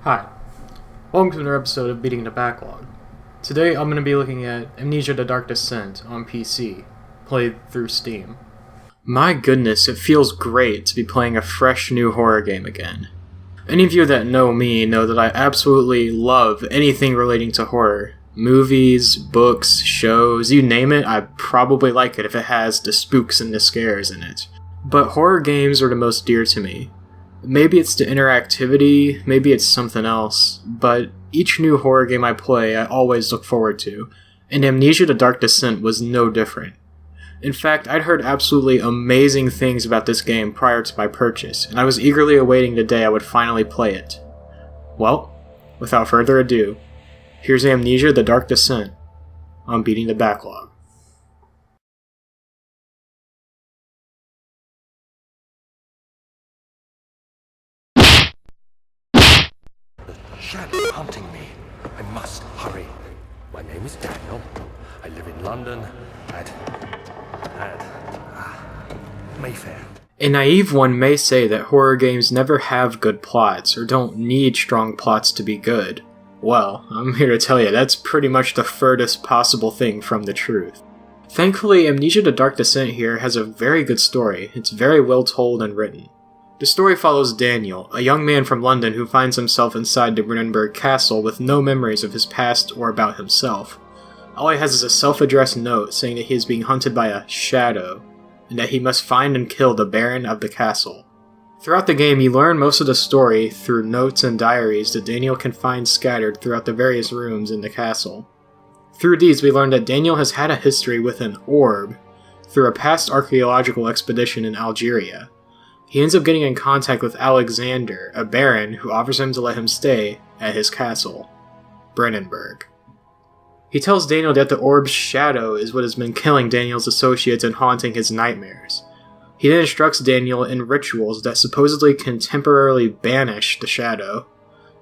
Hi, welcome to another episode of Beating the Backlog. Today I'm going to be looking at Amnesia the Dark Descent on PC, played through Steam. My goodness, it feels great to be playing a fresh new horror game again. Any of you that know me know that I absolutely love anything relating to horror. Movies, books, shows, you name it, I probably like it if it has the spooks and the scares in it. But horror games are the most dear to me. Maybe it's the interactivity, maybe it's something else, but each new horror game I play I always look forward to, and Amnesia the Dark Descent was no different. In fact, I'd heard absolutely amazing things about this game prior to my purchase, and I was eagerly awaiting the day I would finally play it. Well, without further ado, here's Amnesia the Dark Descent on Beating the Backlog. Shadow hunting me. I must hurry. My name is Daniel. I live in London at Mayfair. A naive one may say that horror games never have good plots, or don't need strong plots to be good. Well, I'm here to tell you that's pretty much the furthest possible thing from the truth. Thankfully, Amnesia the Dark Descent here has a very good story. It's very well told and written. The story follows Daniel, a young man from London who finds himself inside the Brennenburg Castle with no memories of his past or about himself. All he has is a self-addressed note saying that he is being hunted by a shadow, and that he must find and kill the Baron of the castle. Throughout the game, you learn most of the story through notes and diaries that Daniel can find scattered throughout the various rooms in the castle. Through these, we learn that Daniel has had a history with an orb through a past archaeological expedition in Algeria. He ends up getting in contact with Alexander, a baron who offers him to let him stay at his castle, Brennenburg. He tells Daniel that the orb's shadow is what has been killing Daniel's associates and haunting his nightmares. He then instructs Daniel in rituals that supposedly can temporarily banish the shadow,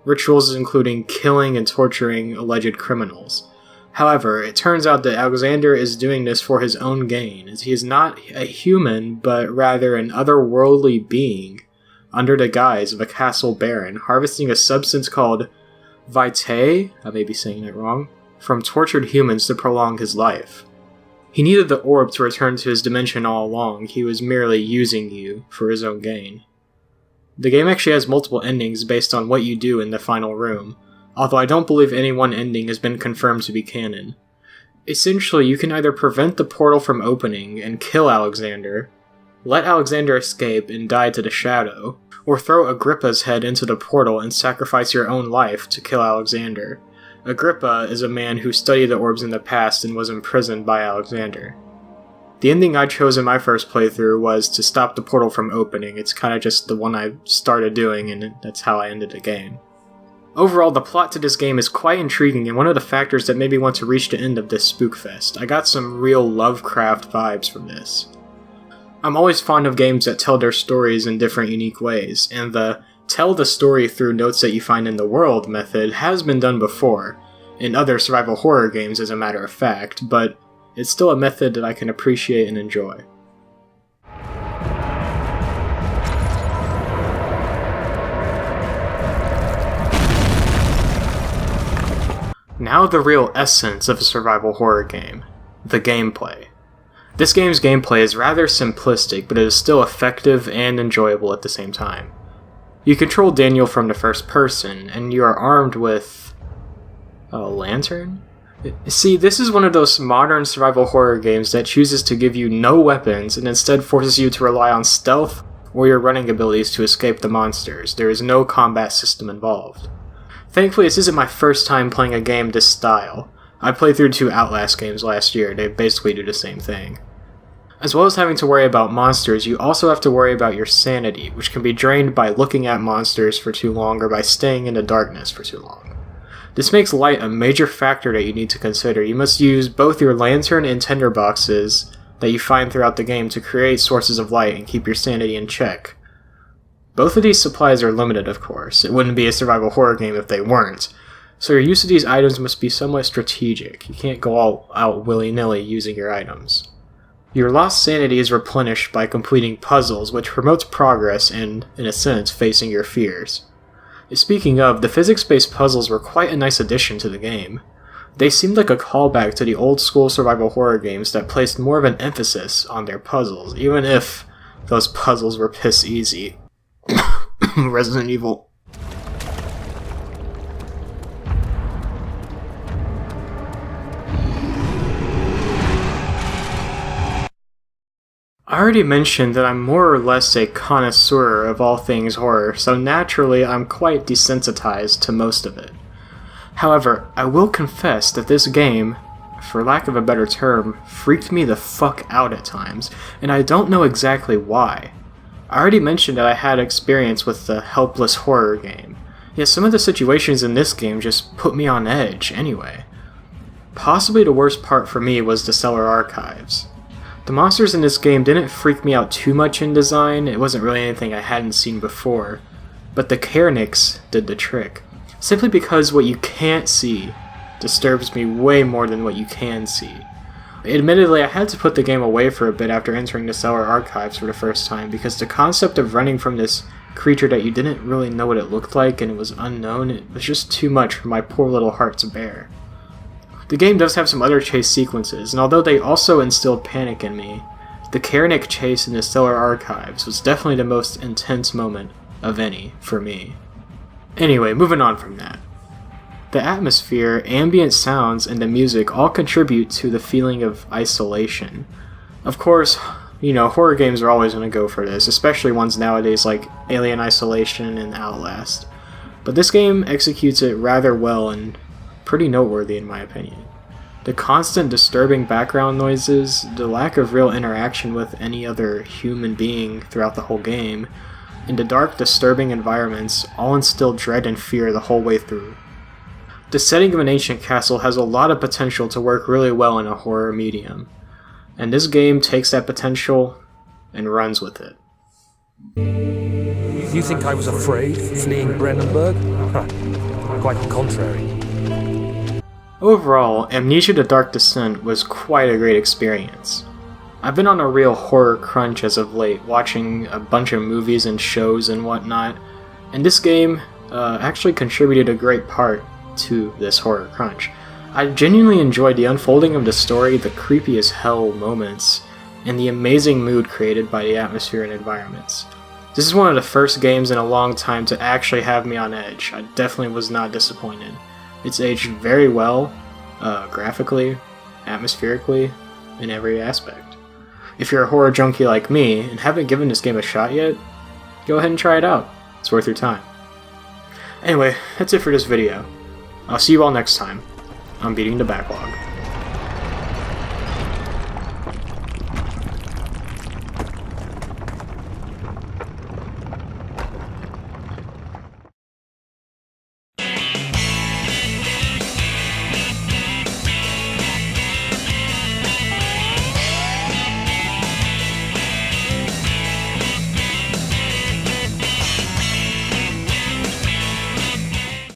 rituals including killing and torturing alleged criminals. However, it turns out that Alexander is doing this for his own gain, as he is not a human, but rather an otherworldly being, under the guise of a castle baron, harvesting a substance called vitae, I may be saying that wrong, from tortured humans to prolong his life. He needed the orb to return to his dimension all along, he was merely using you for his own gain. The game actually has multiple endings based on what you do in the final room, although I don't believe any one ending has been confirmed to be canon. Essentially, you can either prevent the portal from opening and kill Alexander, let Alexander escape and die to the shadow, or throw Agrippa's head into the portal and sacrifice your own life to kill Alexander. Agrippa is a man who studied the orbs in the past and was imprisoned by Alexander. The ending I chose in my first playthrough was to stop the portal from opening. It's kind of just the one I started doing, and that's how I ended the game. Overall, the plot to this game is quite intriguing and one of the factors that made me want to reach the end of this spookfest. I got some real Lovecraft vibes from this. I'm always fond of games that tell their stories in different unique ways, and the tell the story through notes that you find in the world method has been done before, in other survival horror games as a matter of fact, but it's still a method that I can appreciate and enjoy. Now the real essence of a survival horror game, the gameplay. This game's gameplay is rather simplistic, but it is still effective and enjoyable at the same time. You control Daniel from the first person, and you are armed with a lantern? See, this is one of those modern survival horror games that chooses to give you no weapons and instead forces you to rely on stealth or your running abilities to escape the monsters. There is no combat system involved. Thankfully, this isn't my first time playing a game this style. I played through 2 Outlast games last year, they basically do the same thing. As well as having to worry about monsters, you also have to worry about your sanity, which can be drained by looking at monsters for too long or by staying in the darkness for too long. This makes light a major factor that you need to consider. You must use both your lantern and tinderboxes that you find throughout the game to create sources of light and keep your sanity in check. Both of these supplies are limited, of course. It wouldn't be a survival horror game if they weren't. So your use of these items must be somewhat strategic. You can't go all out willy-nilly using your items. Your lost sanity is replenished by completing puzzles, which promotes progress and, in a sense, facing your fears. Speaking of, the physics-based puzzles were quite a nice addition to the game. They seemed like a callback to the old-school survival horror games that placed more of an emphasis on their puzzles, even if those puzzles were piss easy. Resident Evil. I already mentioned that I'm more or less a connoisseur of all things horror, so naturally I'm quite desensitized to most of it. However, I will confess that this game, for lack of a better term, freaked me the fuck out at times, and I don't know exactly why. I already mentioned that I had experience with the helpless horror game, yet some of the situations in this game just put me on edge anyway. Possibly the worst part for me was the cellar archives. The monsters in this game didn't freak me out too much in design, it wasn't really anything I hadn't seen before, but the Cairnics did the trick, simply because what you can't see disturbs me way more than what you can see. Admittedly, I had to put the game away for a bit after entering the cellar archives for the first time, because the concept of running from this creature that you didn't really know what it looked like and it was unknown, it was just too much for my poor little heart to bear. The game does have some other chase sequences, and although they also instilled panic in me, the Cairnic chase in the Stellar Archives was definitely the most intense moment of any for me. Anyway, moving on from that. The atmosphere, ambient sounds, and the music all contribute to the feeling of isolation. Of course, horror games are always going to go for this, especially ones nowadays like Alien Isolation and Outlast. But this game executes it rather well and pretty noteworthy in my opinion. The constant disturbing background noises, the lack of real interaction with any other human being throughout the whole game, and the dark, disturbing environments all instill dread and fear the whole way through. The setting of an ancient castle has a lot of potential to work really well in a horror medium, and this game takes that potential and runs with it. You think I was afraid fleeing Brennenburg? Quite the contrary. Overall, Amnesia: The Dark Descent was quite a great experience. I've been on a real horror crunch as of late, watching a bunch of movies and shows and whatnot, and this game actually contributed a great part to this horror crunch. I genuinely enjoyed the unfolding of the story, the creepy as hell moments, and the amazing mood created by the atmosphere and environments. This is one of the first games in a long time to actually have me on edge. I definitely was not disappointed. It's aged very well, graphically, atmospherically, in every aspect. If you're a horror junkie like me and haven't given this game a shot yet, go ahead and try it out. It's worth your time. Anyway, that's it for this video. I'll see you all next time on Beating the Backlog.